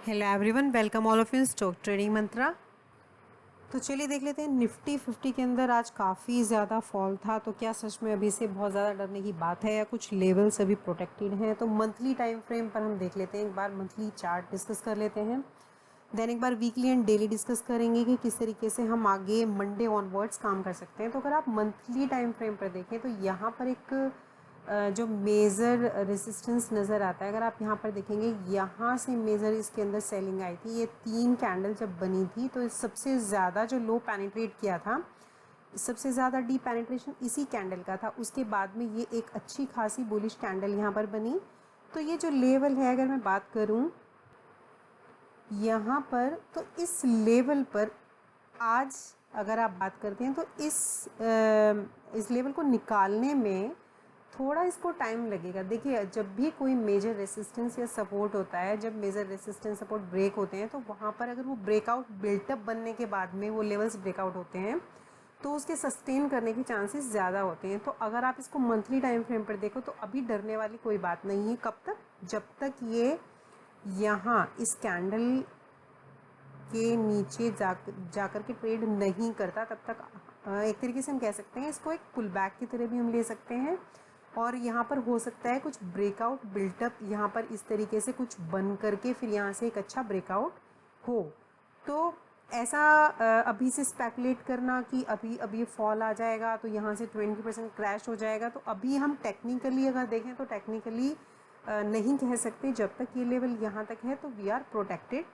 Hello everyone, welcome all of in stock trading Mantra. तो चलिए देख लेते हैं निफ्टी 50 के अंदर आज काफ़ी ज़्यादा फॉल था। तो क्या सच में अभी से बहुत ज़्यादा डरने की बात है या कुछ लेवल्स अभी प्रोटेक्टेड हैं? तो मंथली टाइम फ्रेम पर हम देख लेते हैं, एक बार मंथली चार्ट डिस्कस कर लेते हैं, देन एक बार वीकली एंड डेली डिस्कस करेंगे कि किस तरीके से हम आगे मंडे ऑनवर्ड्स काम कर सकते हैं। तो अगर आप मंथली टाइम फ्रेम पर देखें तो यहाँ पर एक जो मेजर रेजिस्टेंस नज़र आता है, अगर आप यहाँ पर देखेंगे यहाँ से मेजर इसके अंदर सेलिंग आई थी। ये 3 कैंडल जब बनी थी तो सबसे ज़्यादा जो लो पेनिट्रेट किया था, सबसे ज़्यादा डीप पेनिट्रेशन इसी कैंडल का था। उसके बाद में ये एक अच्छी खासी बुलिश कैंडल यहाँ पर बनी। तो ये जो लेवल है, अगर मैं बात करूँ यहाँ पर, तो इस लेवल पर आज अगर आप बात करते हैं तो इस लेवल को निकालने में थोड़ा इसको टाइम लगेगा। देखिए, जब भी कोई मेजर रेसिस्टेंस या सपोर्ट होता है, जब मेजर रेसिस्टेंस सपोर्ट ब्रेक होते हैं, तो वहाँ पर अगर वो ब्रेकआउट बिल्टअप बनने के बाद में वो लेवल्स ब्रेकआउट होते हैं तो उसके सस्टेन करने के चांसेस ज़्यादा होते हैं। तो अगर आप इसको मंथली टाइम फ्रेम पर देखो तो अभी डरने वाली कोई बात नहीं है। कब तक? जब तक ये यहाँ इस कैंडल के नीचे जाकर के ट्रेड नहीं करता, तब तक एक तरीके से हम कह सकते हैं इसको एक पुल बैक की तरह भी हम ले सकते हैं। और यहाँ पर हो सकता है कुछ ब्रेकआउट बिल्टअप, यहाँ पर इस तरीके से कुछ बन करके फिर यहाँ से एक अच्छा ब्रेकआउट हो। तो ऐसा अभी से स्पेकुलेट करना कि अभी अभी फॉल आ जाएगा तो यहाँ से 20% क्रैश हो जाएगा, तो अभी हम टेक्निकली अगर देखें तो टेक्निकली नहीं कह सकते। जब तक ये लेवल यहाँ तक है तो वी आर प्रोटेक्टेड।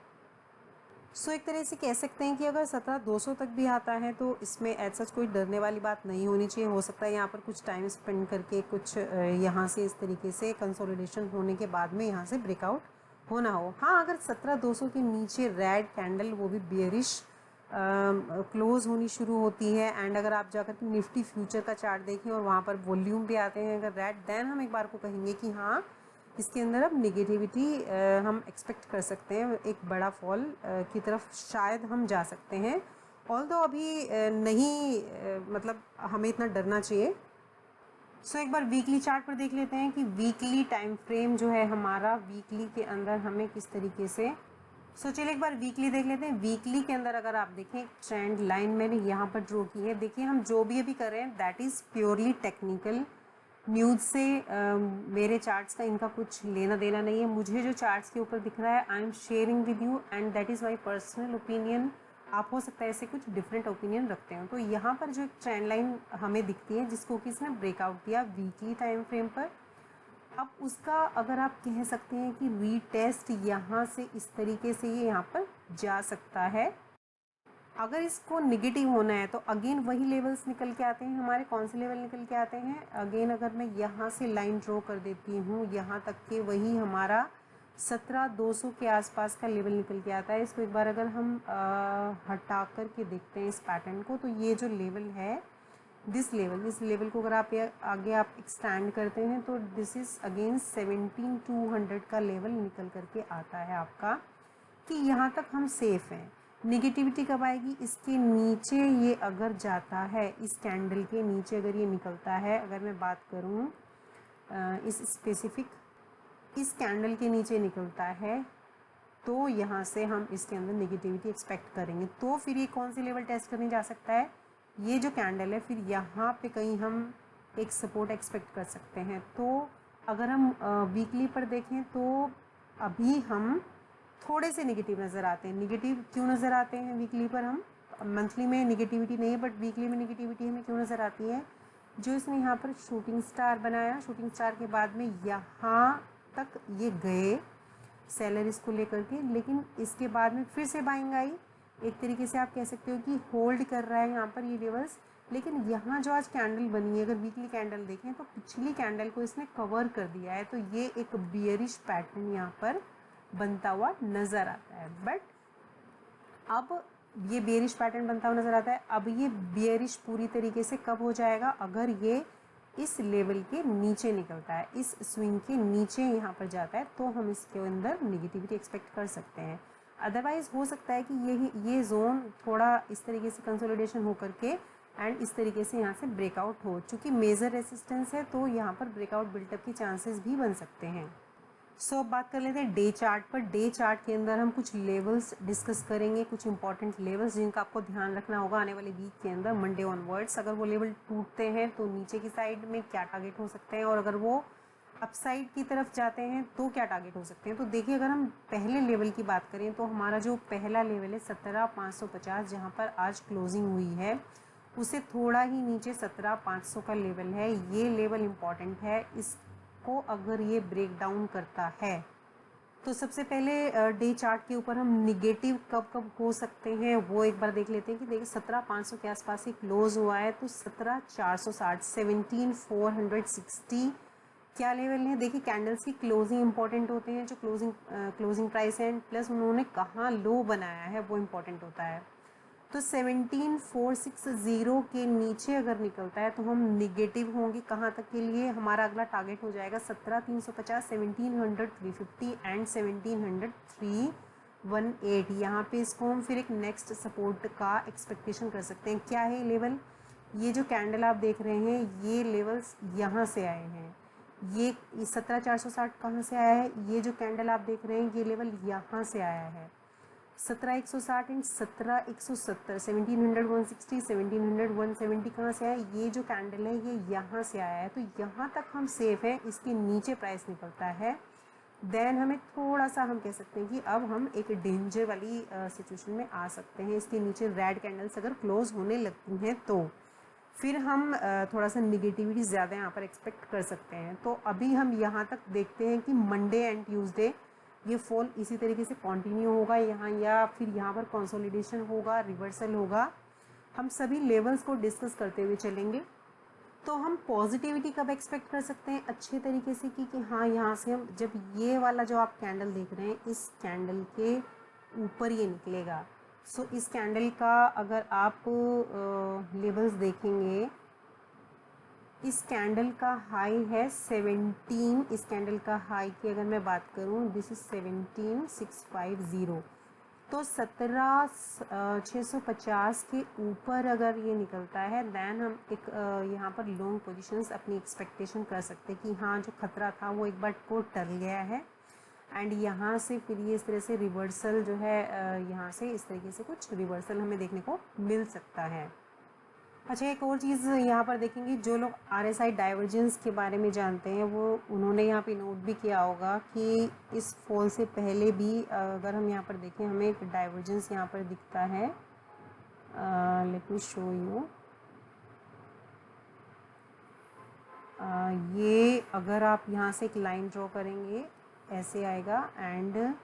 सो एक तरह से कह सकते हैं कि अगर 17,200 तक भी आता है तो इसमें एज सच कोई डरने वाली बात नहीं होनी चाहिए। हो सकता है यहाँ पर कुछ टाइम स्पेंड करके कुछ यहाँ से इस तरीके से कंसोलिडेशन होने के बाद में यहाँ से ब्रेकआउट होना हो। हाँ, अगर 17,200 के नीचे रेड कैंडल, वो भी बियरिश क्लोज होनी शुरू होती है, एंड अगर आप जाकर के निफ्टी फ्यूचर का चार्ट देखें और वहाँ पर वॉल्यूम भी आते हैं अगर रेड, देन हम एक बार को कहेंगे कि हाँ, इसके अंदर अब निगेटिविटी हम एक्सपेक्ट कर सकते हैं, एक बड़ा फॉल की तरफ शायद हम जा सकते हैं। ऑल्दो अभी नहीं, मतलब हमें इतना डरना चाहिए। सो एक बार वीकली चार्ट पर देख लेते हैं कि वीकली टाइम फ्रेम जो है हमारा, वीकली के अंदर हमें किस तरीके से। सो चलिए एक बार वीकली देख लेते हैं। वीकली के अंदर अगर आप देखें, ट्रेंड लाइन मैंने यहाँ पर ड्रॉ की है। देखिए, हम जो भी अभी कर रहे हैं that is purely technical. News से मेरे चार्ट्स का इनका कुछ लेना देना नहीं है। मुझे जो चार्ट्स के ऊपर दिख रहा है I am sharing with you and that is my personal opinion. आप हो सकता है ऐसे कुछ डिफरेंट ओपिनियन रखते हो। तो यहाँ पर जो एक ट्रेंड लाइन हमें दिखती है जिसको कि इसने ब्रेकआउट दिया वीकली टाइम फ्रेम पर, अब उसका अगर आप कह सकते हैं कि रीटेस्ट यहाँ से इस तरीके से ये यहाँ पर जा सकता है। अगर इसको निगेटिव होना है तो अगेन वही लेवल्स निकल के आते हैं हमारे। कौन से लेवल निकल के आते हैं? अगेन अगर मैं यहाँ से लाइन ड्रॉ कर देती हूँ यहाँ तक के, वही हमारा 17,200 के आसपास का लेवल निकल के आता है। इसको एक बार अगर हम हटा कर के देखते हैं इस पैटर्न को, तो ये जो लेवल है, इस लेवल को अगर आप आगे आप एक्सटेंड करते हैं तो दिस इज़ अगेन 17,200 का लेवल निकल करके आता है आपका, कि यहाँ तक हम सेफ़ हैं। निगेटिविटी कब आएगी? इसके नीचे ये अगर जाता है, इस कैंडल के नीचे अगर ये निकलता है, अगर मैं बात करूँ इस स्पेसिफिक इस कैंडल के नीचे निकलता है, तो यहाँ से हम इसके अंदर निगेटिविटी एक्सपेक्ट करेंगे। तो फिर ये कौन सी लेवल टेस्ट करने जा सकता है? ये जो कैंडल है, फिर यहाँ पे कहीं हम एक सपोर्ट एक्सपेक्ट कर सकते हैं। तो अगर हम वीकली पर देखें तो अभी हम थोड़े से निगेटिव नज़र आते हैं। निगेटिव क्यों नज़र आते हैं वीकली पर? हम मंथली में निगेटिविटी नहीं है बट वीकली में निगेटिविटी हमें क्यों नज़र आती है? जो इसने यहाँ पर शूटिंग स्टार बनाया, शूटिंग स्टार के बाद में यहाँ तक ये गए सेलर इसको लेकर के, लेकिन इसके बाद में फिर से बाइंग आई। एक तरीके से आप कह सकते हो कि होल्ड कर रहा है यहाँ पर ये लेवल्स। लेकिन यहाँ जो आज कैंडल बनी है, अगर वीकली कैंडल देखें तो पिछली कैंडल को इसने कवर कर दिया है। तो ये एक बियरिश पैटर्न यहाँ पर बनता हुआ नज़र आता है। बट अब ये बेरिश पैटर्न बनता हुआ नज़र आता है। अब ये बेरिश पूरी तरीके से कब हो जाएगा? अगर ये इस लेवल के नीचे निकलता है, इस स्विंग के नीचे यहाँ पर जाता है, तो हम इसके अंदर निगेटिविटी एक्सपेक्ट कर सकते हैं। अदरवाइज़ हो सकता है कि ये जोन थोड़ा इस तरीके से कंसोलिडेशन हो करके एंड इस तरीके से यहाँ से ब्रेकआउट हो। चूँकि मेजर रेसिस्टेंस है तो यहाँ पर ब्रेकआउट बिल्टअप के चांसेस भी बन सकते हैं। अब बात कर लेते हैं डे चार्ट पर। डे चार्ट के अंदर हम कुछ लेवल्स डिस्कस करेंगे, कुछ इंपॉर्टेंट लेवल्स जिनका आपको ध्यान रखना होगा आने वाले वीक के अंदर, मंडे ऑनवर्ड्स। अगर वो लेवल टूटते हैं तो नीचे की साइड में क्या टारगेट हो सकते हैं, और अगर वो अपसाइड की तरफ जाते हैं तो क्या टारगेट हो सकते हैं। तो देखिए, अगर हम पहले लेवल की बात करें तो हमारा जो पहला लेवल है 17,550, जहाँ पर आज क्लोजिंग हुई है, उसे थोड़ा ही नीचे 17,500 का लेवल है। ये लेवल इम्पॉर्टेंट है। इसको अगर ये ब्रेक डाउन करता है तो सबसे पहले डे चार्ट के ऊपर हम निगेटिव कब कब हो सकते हैं वो एक बार देख लेते हैं। कि देखिए 17,500 के आसपास ही क्लोज हुआ है, तो 17,460, 17,460 क्या लेवल है। देखिए, कैंडल्स की क्लोजिंग इंपॉर्टेंट होते हैं, जो क्लोजिंग प्राइस है, प्लस उन्होंने कहाँ लो बनाया है वो इम्पोर्टेंट होता है। तो 17,460 के नीचे अगर निकलता है तो हम निगेटिव होंगे। कहाँ तक के लिए हमारा अगला टारगेट हो जाएगा 17,350, 1700 350 एंड 1700 318। यहाँ पे इसको हम फिर एक नेक्स्ट सपोर्ट का एक्सपेक्टेशन कर सकते हैं। क्या है लेवल? ये जो कैंडल आप देख रहे हैं, ये लेवल्स यहाँ से आए हैं। ये 17,460 कहाँ से आया है? ये जो कैंडल आप देख रहे हैं, ये लेवल यहाँ से आया है। 17,160 एंड 17,170, 1700 160, 1700 170 कहाँ से आया? ये जो कैंडल है ये यहाँ से आया है। तो यहाँ तक हम सेफ हैं। इसके नीचे प्राइस निकलता है, देन हमें थोड़ा सा, हम कह सकते हैं कि अब हम एक डेंजर वाली सिचुएशन में आ सकते हैं। इसके नीचे रेड कैंडल्स अगर क्लोज होने लगती हैं तो फिर हम थोड़ा सा निगेटिविटी ज़्यादा यहाँ पर एक्सपेक्ट कर सकते हैं। तो अभी हम यहाँ तक देखते हैं कि मंडे एंड ट्यूसडे ये फॉल इसी तरीके से कंटिन्यू होगा यहाँ, या फिर यहाँ पर कंसोलिडेशन होगा, रिवर्सल होगा। हम सभी लेवल्स को डिस्कस करते हुए चलेंगे। तो हम पॉजिटिविटी कब एक्सपेक्ट कर सकते हैं अच्छे तरीके से कि हाँ, यहाँ से हम जब ये वाला जो आप कैंडल देख रहे हैं, इस कैंडल के ऊपर ये निकलेगा। इस कैंडल का अगर आप लेवल्स देखेंगे, इस कैंडल का हाई है 17, इस कैंडल का हाई की अगर मैं बात करूं, दिस इज 17,650। तो 17,650 के ऊपर अगर ये निकलता है, देन हम एक यहाँ पर लॉन्ग पोजीशंस अपनी एक्सपेक्टेशन कर सकते हैं कि हाँ, जो खतरा था वो एक बार को टल गया है। एंड यहाँ से फिर ये इस तरह से रिवर्सल जो है, यहाँ से इस तरीके से कुछ रिवर्सल हमें देखने को मिल सकता है। अच्छा, एक और चीज़ यहाँ पर देखेंगे, जो लोग RSI डाइवर्जेंस के बारे में जानते हैं वो उन्होंने यहाँ पे नोट भी किया होगा कि इस फॉल से पहले भी अगर हम यहाँ पर देखें, हमें एक डाइवर्जेंस यहाँ पर दिखता है। Let me show you. ये अगर आप यहाँ से एक लाइन ड्रॉ करेंगे, ऐसे आएगा। एंड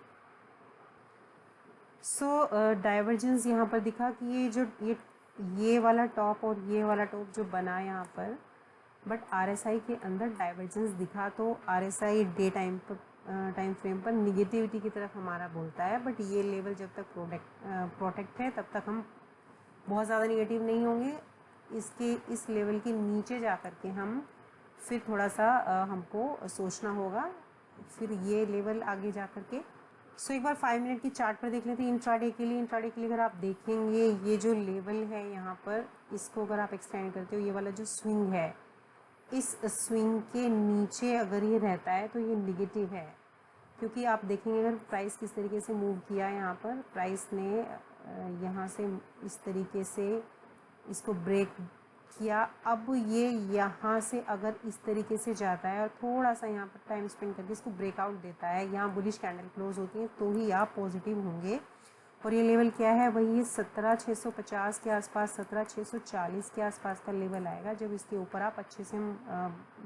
डाइवर्जेंस यहाँ पर दिखा कि ये वाला टॉप और ये वाला टॉप जो बना यहाँ पर, बट RSI के अंदर डाइवर्जेंस दिखा। तो RSI डे टाइम फ्रेम पर निगेटिविटी की तरफ हमारा बोलता है, बट ये लेवल जब तक प्रोटेक्ट है तब तक हम बहुत ज़्यादा निगेटिव नहीं होंगे। इस लेवल के नीचे जा कर के हम फिर थोड़ा सा हमको सोचना होगा, फिर ये लेवल आगे जा कर के। एक बार 5 मिनट की चार्ट पर देख लेते हैं इंट्राडे के लिए। अगर आप देखेंगे, ये जो लेवल है यहाँ पर, इसको अगर आप एक्सटेंड करते हो, ये वाला जो स्विंग है, इस स्विंग के नीचे अगर ये रहता है तो ये निगेटिव है। क्योंकि आप देखेंगे अगर प्राइस किस तरीके से मूव किया है, यहाँ पर प्राइस ने यहाँ से इस तरीके से इसको ब्रेक किया। अब ये यहाँ से अगर इस तरीके से जाता है और थोड़ा सा यहाँ पर टाइम स्पेंड करके इसको ब्रेकआउट देता है, यहाँ बुलिश कैंडल क्लोज होती है, तो ही आप पॉजिटिव होंगे। और ये लेवल क्या है? वही 17,650 के आसपास, 17,640 के आसपास का लेवल आएगा, जब इसके ऊपर आप अच्छे से हम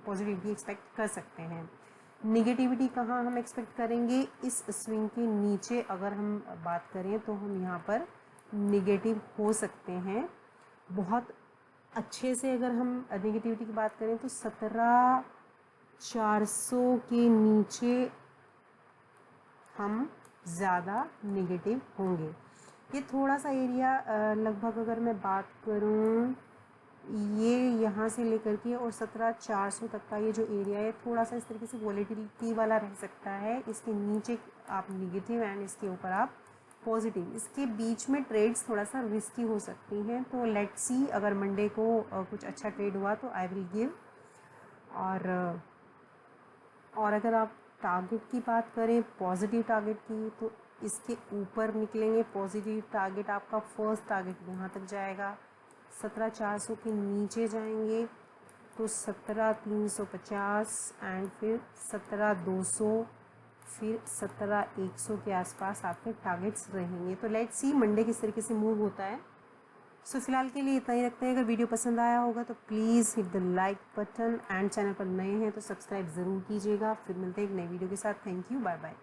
पॉजिटिविटी एक्सपेक्ट कर सकते हैं। निगेटिविटी कहाँ हम एक्सपेक्ट करेंगे? इस स्विंग के नीचे अगर हम बात करें तो हम यहाँ पर निगेटिव हो सकते हैं बहुत अच्छे से। अगर हम निगेटिविटी की बात करें तो 17,400 के नीचे हम ज़्यादा निगेटिव होंगे। ये थोड़ा सा एरिया लगभग अगर मैं बात करूँ, ये यहाँ से लेकर के और 17,400 तक का ये जो एरिया है, थोड़ा सा इस तरीके से वॉलेटिलिटी वाला रह सकता है। इसके नीचे आप निगेटिव एंड इसके ऊपर आप पॉजिटिव, इसके बीच में ट्रेड्स थोड़ा सा रिस्की हो सकती हैं। तो लेट्स सी, अगर मंडे को कुछ अच्छा ट्रेड हुआ तो आई विल गिव। और अगर आप टारगेट की बात करें, पॉजिटिव टारगेट की, तो इसके ऊपर निकलेंगे। पॉजिटिव टारगेट आपका फर्स्ट टारगेट यहाँ तक जाएगा, 17,400 के नीचे जाएंगे तो 17,350 एंड फिर 17,200, फिर 17,100 के आसपास आपके टारगेट्स रहेंगे। तो लेट्स सी मंडे किस तरीके से मूव होता है। सो फिलहाल के लिए इतना ही रखते हैं। अगर वीडियो पसंद आया होगा तो please hit the like button and channel पर नए हैं तो सब्सक्राइब ज़रूर कीजिएगा। फिर मिलते हैं एक नई वीडियो के साथ। Thank you, bye bye.